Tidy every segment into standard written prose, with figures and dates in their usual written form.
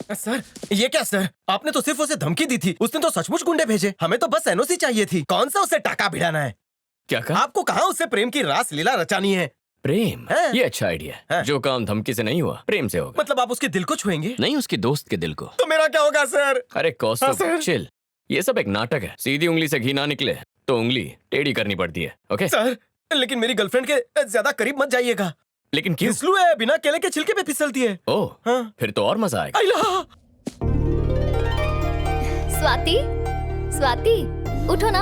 Sir, ये क्या sir? आपने तो सिर्फ उसे धमकी दी थी, उसने तो सचमुच गुंडे भेजे। हमें तो बस एनओसी चाहिए थी। कौन सा उसे टाका भिड़ाना है? क्या कहा? आपको कहाँ उससे प्रेम की रास लीला रचानी है? प्रेम? ये अच्छा आइडिया है। जो काम धमकी से नहीं हुआ, प्रेम से होगा। मतलब आप उसके दिल को छुएंगे? नहीं, उसके दोस्त के दिल को। तो मेरा क्या होगा सर? अरे कौस्तुभ, चिल। ये सब एक नाटक है। सीधी उंगली से घी ना निकले तो उंगली टेढ़ी करनी पड़ती है। ओके सर, लेकिन मेरी गर्लफ्रेंड के ज्यादा करीब मत जाइएगा। लेकिन क्यों? फिसलू है, बिना केले के छिलके पे फिसलती है। ओह, हाँ। फिर तो और मजा आएगा। स्वाति, स्वाति, उठो ना।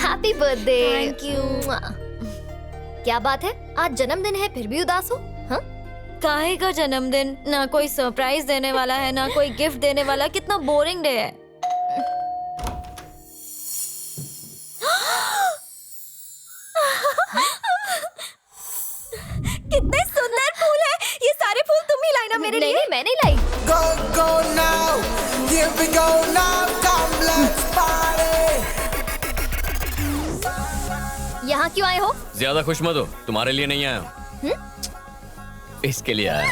Happy birthday. Thank you. क्या बात है, आज जन्मदिन है फिर भी उदास हो? हाँ? काहे का जन्मदिन? ना कोई सरप्राइज देने वाला है, ना कोई गिफ्ट देने वाला। कितना बोरिंग डे है। कितने सुंदर फूल है। ये सारे फूल तुम ही लाई ना मेरे लिए? नहीं, मैं नहीं लाई। Go, go now, here we go now, come let's party. यहाँ क्यों आए हो? ज्यादा खुश मत हो, तुम्हारे लिए नहीं आया हूँ। इसके लिए आया।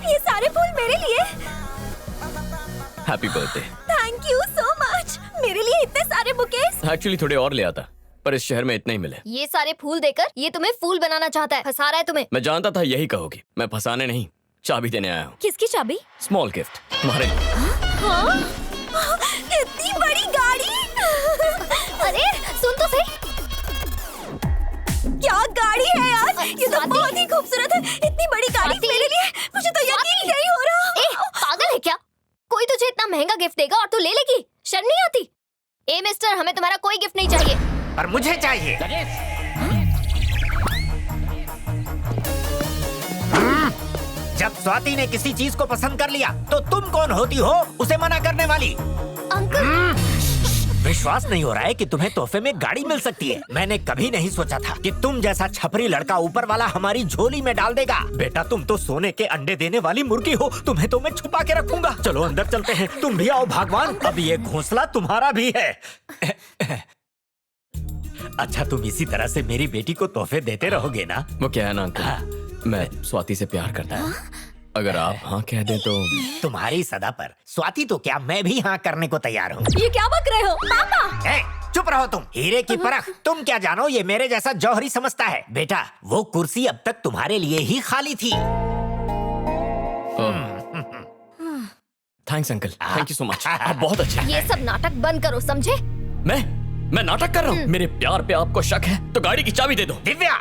ये सारे फूल मेरे लिए? Happy birthday. Thank you so much. मेरे लिए इतने सारे बुकेस? एक्चुअली थोड़े और ले आता, पर इस शहर में इतने ही मिले। ये सारे फूल देकर ये तुम्हें फूल बनाना चाहता है, फंसा रहा है तुम्हें। मैं जानता था यही कहोगी। मैं फंसाने नहीं, चाबी देने आया हूँ। किसकी चाबी? स्मॉल गिफ्ट तुम्हारे लिए। हाँ? इतनी बड़ी गाड़ी? अरे सुन तो सही। क्या गाड़ी है यार? ये तो बहुत ही खूबसूरत है। इतनी बड़ी गाड़ी मेरे लिए? मुझे तो यकीन नहीं हो रहा। ए, पागल है क्या? कोई तुझे इतना महंगा गिफ्ट देगा और तू ले लेगी? शर्म नहीं आती? ए मिस्टर, हमें तुम्हारा कोई गिफ्ट नहीं चाहिए। पर मुझे चाहिए। जब स्वाति ने किसी चीज को पसंद कर लिया तो तुम कौन होती हो उसे मना करने वाली? अंकल, विश्वास नहीं हो रहा है कि तुम्हें तोहफे में गाड़ी मिल सकती है। मैंने कभी नहीं सोचा था कि तुम जैसा छपरी लड़का ऊपर वाला हमारी झोली में डाल देगा। बेटा, तुम तो सोने के अंडे देने वाली मुर्गी हो। तुम्हें तो मैं छुपा के रखूंगा। चलो अंदर चलते हैं। तुम भी आओ भगवान, अब ये घोंसला तुम्हारा भी है। अच्छा, तुम इसी तरह से मेरी बेटी को तोहफे देते रहोगे ना? वो क्या है ना अंकल, मैं स्वाति से प्यार करता हूँ। अगर आप हाँ कह दें तो। तुम्हारी सदा पर स्वाति तो क्या, मैं भी हाँ करने को तैयार हूँ। ये क्या बक रहे हो पापा? चुप रहो तुम। हीरे की परख तुम क्या जानो, ये मेरे जैसा जौहरी समझता है। बेटा, वो कुर्सी अब तक तुम्हारे लिए ही खाली थी। Thanks uncle, thank you so much. आप बहुत अच्छे हैं। ये सब नाटक बंद करो, समझे? मैं नाटक कर रहा हूँ? मेरे प्यार पे आपको शक है तो गाड़ी की चाबी दे दो। दिव्या,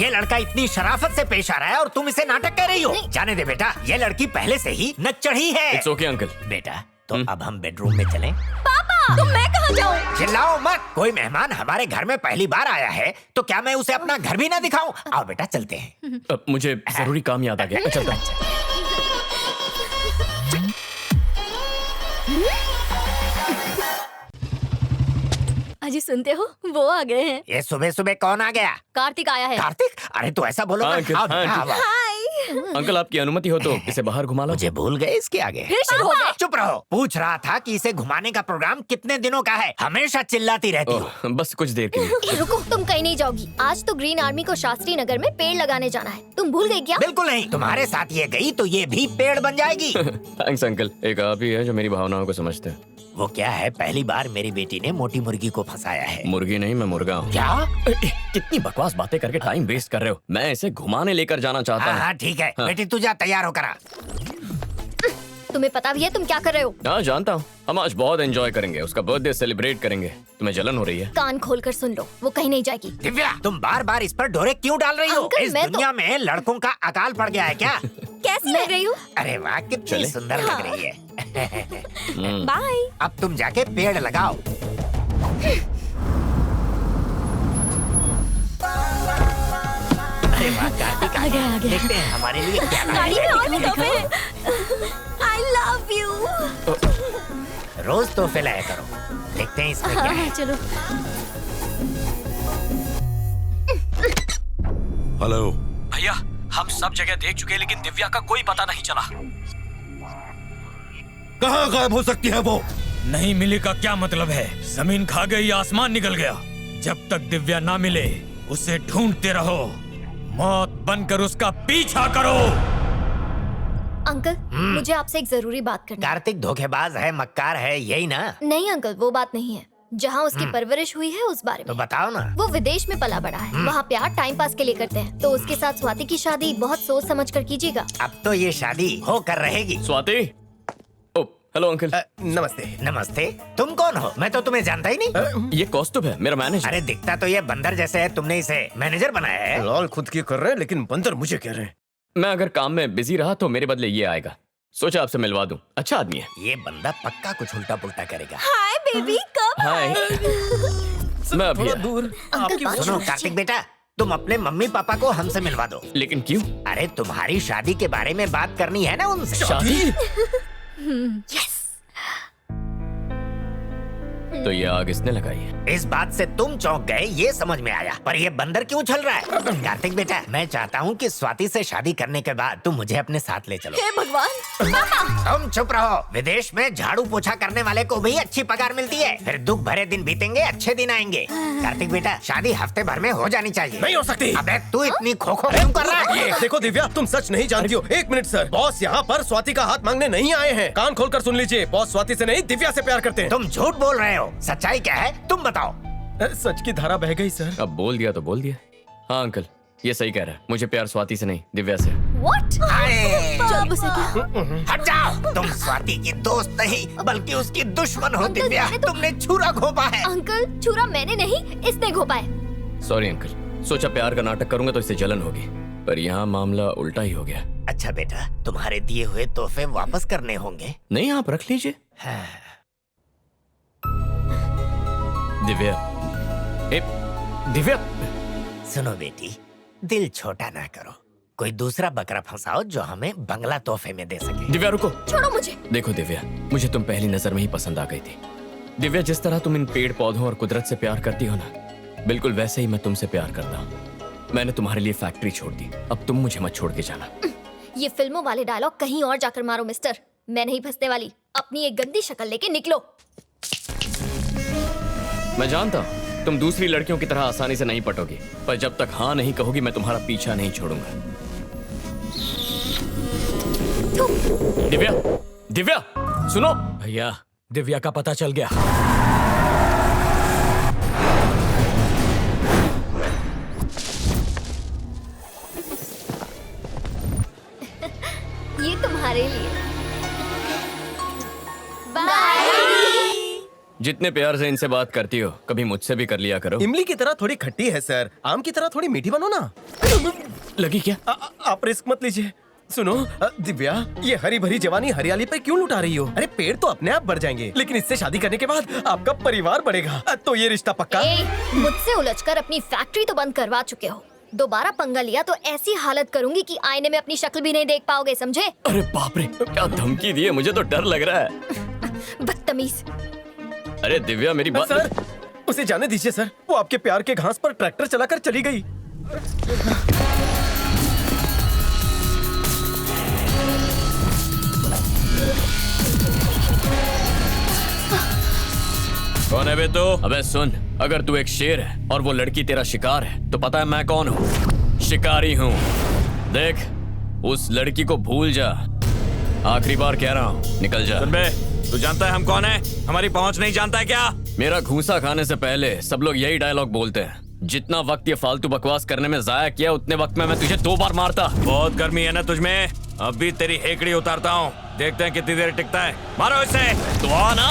ये लड़का इतनी शराफत से पेश आ रहा है और तुम इसे नाटक कह रही हो? जाने दे बेटा, ये लड़की पहले से ही नच चढ़ी है। It's okay uncle. बेटा, तो अब हम बेडरूम में चलें? पापा, तो मैं कहाँ जाऊँ? चिल्लाओ मत। कोई मेहमान हमारे घर में पहली बार आया है तो क्या मैं उसे अपना घर भी ना दिखाऊं? आओ बेटा, चलते हैं। मुझे जरूरी काम याद आ गया, चलता हूं। अजी सुनते हो, वो आ गए हैं। ये सुबह सुबह कौन आ गया? कार्तिक आया है। कार्तिक? अरे तो ऐसा बोलो हाँ, मत। आओ बेटा, आओ। अंकल आपकी अनुमति हो तो इसे बाहर घुमा लो। मुझे भूल गए इसके आगे। फिर शुरू हो गए। चुप रहो। पूछ रहा था कि इसे घुमाने का प्रोग्राम कितने दिनों का है? हमेशा चिल्लाती रहती हो। ओह, बस कुछ देर के लिए। रुको, तुम कहीं नहीं जाओगी। आज तो ग्रीन आर्मी को शास्त्री नगर में पेड़ लगाने जाना है। तुम भूल गए क्या? बिल्कुल नहीं। तुम्हारे साथ ये गई तो ये भी पेड़ बन जाएगी। थैंक्स अंकल, एक आप ही है जो मेरी भावनाओं को समझते हैं। वो क्या है, पहली बार मेरी बेटी ने मोटी मुर्गी को फंसाया है। मुर्गी नहीं, मैं मुर्गा हूँ। क्या? कितनी बकवास बातें करके टाइम वेस्ट कर रहे हो। मैं इसे घुमाने लेकर जाना चाहता हाँ हूँ। हाँ ठीक है। बेटी तू जा, तैयार होकर आ। तुम्हें पता भी है तुम क्या कर रहे हो? हाँ जानता हूँ। हम आज बहुत एंजॉय करेंगे, उसका बर्थडे सेलिब्रेट करेंगे। तुम्हें जलन हो रही है? कान खोलकर सुन लो, वो कहीं नहीं जाएगी। दिव्या, तुम बार बार इस पर डोरे क्यों डाल रही हो? अंकल, इस मैं तो- दुनिया में लड़कों का अकाल पड़ गया है क्या? कैसी लग रही हूँ? अरे वाह, कितनी चले? सुंदर लग रही है। बाय। अब तुम जाके पेड़ लगाओ। अरे वाह, कार्तिक आ गया। देखते हैं हमारे लिए क्या लाया गाड़ी है। में और भी तोहफे हैं। I love you। रोज तोहफे लाया करो। देखते हैं इसमें क्या है। चलो। हेलो भैया, हम सब जगह देख चुके हैं लेकिन दिव्या का कोई पता नहीं चला। कहाँ गायब हो सकती है वो? नहीं मिले का क्या मतलब है? जमीन खा गई या आसमान निकल गया? जब तक दिव्या ना मिले उसे ढूंढते रहो। मौत बनकर उसका पीछा करो। अंकल मुझे आपसे एक जरूरी बात करनी है। कार्तिक धोखेबाज है, मक्कार है, यही ना? नहीं अंकल, वो बात नहीं है। जहाँ उसकी परवरिश हुई है उस बारे तो में। बताओ ना। वो विदेश में पला बड़ा है, वहाँ प्यार टाइम पास के लिए करते हैं, तो उसके साथ स्वाति की शादी बहुत सोच समझ कर कीजिएगा। अब तो ये शादी होकर रहेगी। स्वाति। ओ हेलो अंकल। नमस्ते। नमस्ते। तुम कौन हो? मैं तो तुम्हें जानता ही नहीं। ये कौस्तुभ है, मेरा मैनेजर। अरे दिखता तो ये बंदर जैसे है, तुमने इसे मैनेजर बनाया है? लॉल खुद की कर रहे हैं लेकिन बंदर मुझे कह रहे हैं। मैं अगर काम में बिजी रहा तो मेरे बदले ये आएगा। सोचा आपसे मिलवा दूं। अच्छा आदमी है। ये बंदा पक्का कुछ उल्टा पुल्टा करेगा। हाय बेबी, कब? हाय। मैं अभी थोड़ा आया। दूर आपकी बात सुनो कार्तिक बेटा, तुम अपने मम्मी पापा को हमसे मिलवा दो। लेकिन क्यों? अरे तुम्हारी शादी के बारे में बात करनी है ना उनसे। शादी? यस। तो ये आग इसने लगाई है। इस बात से तुम चौंक गए, ये समझ में आया, पर ये बंदर क्यों चल रहा है? कार्तिक बेटा, मैं चाहता हूँ कि स्वाति से शादी करने के बाद तुम मुझे अपने साथ ले चलो। हे भगवान, पापा। तुम चुप रहो। विदेश में झाड़ू पोछा करने वाले को भी अच्छी पगार मिलती है। फिर दुख भरे दिन बीतेंगे, अच्छे दिन आएंगे। कार्तिक बेटा, शादी हफ्ते भर में हो जानी चाहिए। नहीं हो सकती। अबे तू इतनी खोखो क्यों कर रहा है? ये देखो दिव्या, तुम सच नहीं जानती हो। एक मिनट सर, बॉस यहाँ पर स्वाति का हाथ मांगने नहीं आए हैं। कान खोलकर सुन लीजिए, बॉस स्वाति से नहीं दिव्या से प्यार करते हैं। तुम झूठ बोल रहे हो। सच्चाई क्या है तुम बताओ। सच की धारा बह गई सर। अब बोल दिया तो बोल दिया। हाँ अंकल, ये सही कह रहा है। मुझे प्यार स्वाति से नहीं, दिव्या से। What? हाय। जब उसे क्या? हट जाओ। तुम स्वाति की दोस्त नहीं बल्कि उसकी दुश्मन हो। अंकल, दिव्या, मैंने तो- तुमने छुरा घोंपा है। अंकल छुरा मैंने नहीं, इसने घोपा है। सॉरी अंकल, सोचा प्यार का नाटक करूंगा तो इससे जलन होगी, पर यहाँ मामला उल्टा ही हो गया। अच्छा बेटा, तुम्हारे दिए हुए तोहफे वापस करने होंगे। नहीं, आप रख लीजिए। हाँ। दिव्या। ए, दिव्या। सुनो बेटी, दिल छोटा ना करो। कोई दूसरा बकरा फंसाओ जो हमें बंगला तोहफे में दे सके। दिव्या रुको। छोड़ो मुझे। देखो दिव्या, मुझे तुम पहली नजर में ही पसंद आ गई थी। दिव्या, जिस तरह तुम इन पेड़ पौधों और कुदरत से प्यार करती हो ना, बिल्कुल वैसे ही मैं तुमसे प्यार करता हूँ। मैंने तुम्हारे लिए फैक्ट्री छोड़ दी, अब तुम मुझे मत छोड़ के जाना। ये फिल्मों वाले डायलॉग कहीं और जाकर मारो मिस्टर। मैं नहीं फंसने वाली। अपनी एक गंदी शक्ल लेके निकलो। मैं जानता हूँ तुम दूसरी लड़कियों की तरह आसानी से नहीं पटोगी, पर जब तक हाँ नहीं कहोगी मैं तुम्हारा पीछा नहीं छोड़ूंगा। दिव्या, दिव्या, सुनो। भैया, दिव्या का पता चल गया। ये तुम्हारे लिए। जितने प्यार से इनसे बात करती हो, कभी मुझसे भी कर लिया करो। इमली की तरह थोड़ी खट्टी है सर, आम की तरह थोड़ी मीठी बनो ना। लगी क्या? आप रिस्क मत लीजिए। सुनो दिव्या, ये हरी भरी जवानी हरियाली पर क्यों लुटा रही हो? अरे पेड़ तो अपने आप बढ़ जाएंगे, लेकिन इससे शादी करने के बाद आपका परिवार बढ़ेगा। तो ये रिश्ता पक्का? मुझसे उलझकर अपनी फैक्ट्री तो बंद करवा चुके हो। दोबारा पंगा लिया तो ऐसी हालत करूंगी कि आईने में अपनी शक्ल भी नहीं देख पाओगे, समझे? अरे बाप रे, क्या धमकी दी है, मुझे तो डर लग रहा है। बदतमीज। अरे दिव्या, मेरी बात। सर, उसे जाने दीजिए सर, वो आपके प्यार के घास पर ट्रैक्टर चलाकर चली गई। कौन है बे तू? अबे सुन, अगर तू एक शेर है और वो लड़की तेरा शिकार है तो पता है मैं कौन हूँ? शिकारी हूँ। देख, उस लड़की को भूल जा। आखिरी बार कह रहा हूँ, निकल जा। बे, तू जानता है हम कौन है? हमारी पहुंच नहीं जानता है क्या? मेरा घूसा खाने से पहले सब लोग यही डायलॉग बोलते हैं। जितना वक्त ये फालतू बकवास करने में जाया किया, उतने वक्त में मैं तुझे 2 बार मारता। बहुत गर्मी है ना तुझमें? अभी तेरी हेकड़ी उतारता हूँ, देखते हैं कितनी देर टिकता है। मारो इसे। तो आ ना।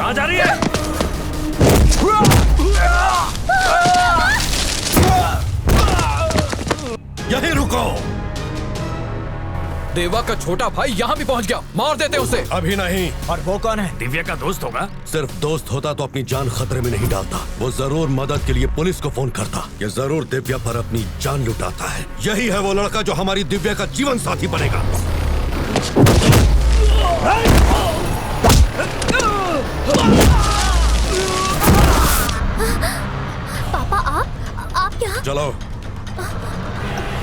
कहाँ जा रही है? यहीं रुको। देवा का छोटा भाई यहाँ भी पहुँच गया, मार देते उसे। अभी नहीं। और वो कौन है? दिव्या का दोस्त होगा। सिर्फ दोस्त होता तो अपनी जान खतरे में नहीं डालता। वो जरूर मदद के लिए पुलिस को फोन करता। ये जरूर दिव्या पर अपनी जान लुटाता है। यही है वो लड़का जो हमारी दिव्या का जीवन साथी बनेगा। पापा आप यहाँ? चलो।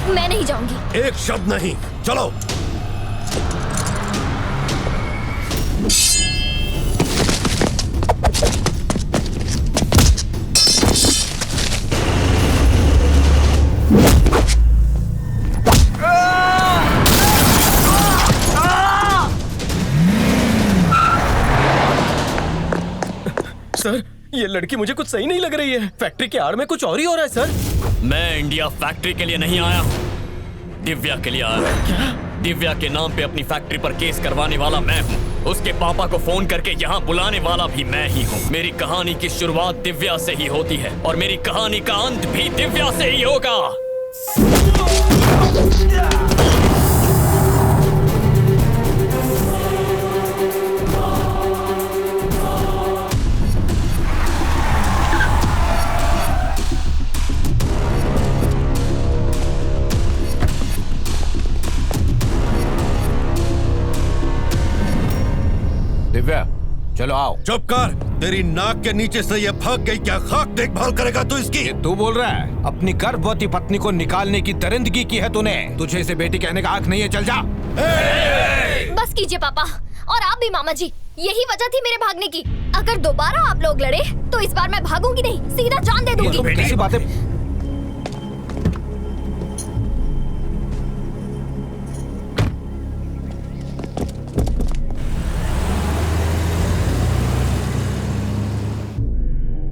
मैं नहीं जाऊंगी। एक शब्द नहीं, चलो। सर, ये लड़की मुझे कुछ सही नहीं लग रही है। फैक्ट्री के आड़ में कुछ और ही हो रहा है सर। मैं इंडिया फैक्ट्री के लिए नहीं आया हूँ, दिव्या के लिए आया हूँ। क्या? दिव्या के नाम पे अपनी फैक्ट्री पर केस करवाने वाला मैं हूँ। उसके पापा को फोन करके यहाँ बुलाने वाला भी मैं ही हूँ। मेरी कहानी की शुरुआत दिव्या से ही होती है और मेरी कहानी का अंत भी दिव्या से ही होगा। दिव्या, चलो आओ। चुप कर। तेरी नाक के नीचे से ये भाग गई, क्या खाक देखभाल करेगा तू इसकी? ये तू बोल रहा है? अपनी गर्भवती पत्नी को निकालने की दरिंदगी की है तूने। तुझे इसे बेटी कहने का हक नहीं है, चल जा। बस कीजिए पापा, और आप भी मामा जी। यही वजह थी मेरे भागने की। अगर दोबारा आप लोग लड़े तो इस बार मैं भागूंगी नहीं, सीधा जान दे दूंगी। कैसी बातें?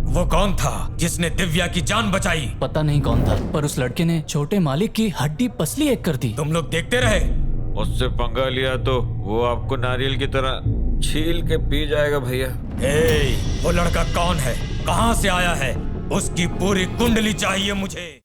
वो कौन था जिसने दिव्या की जान बचाई? पता नहीं कौन था, पर उस लड़के ने छोटे मालिक की हड्डी पसली एक कर दी। तुम लोग देखते रहे। उससे पंगा लिया तो वो आपको नारियल की तरह छील के पी जाएगा भैया। वो लड़का कौन है, कहाँ से आया है, उसकी पूरी कुंडली चाहिए मुझे।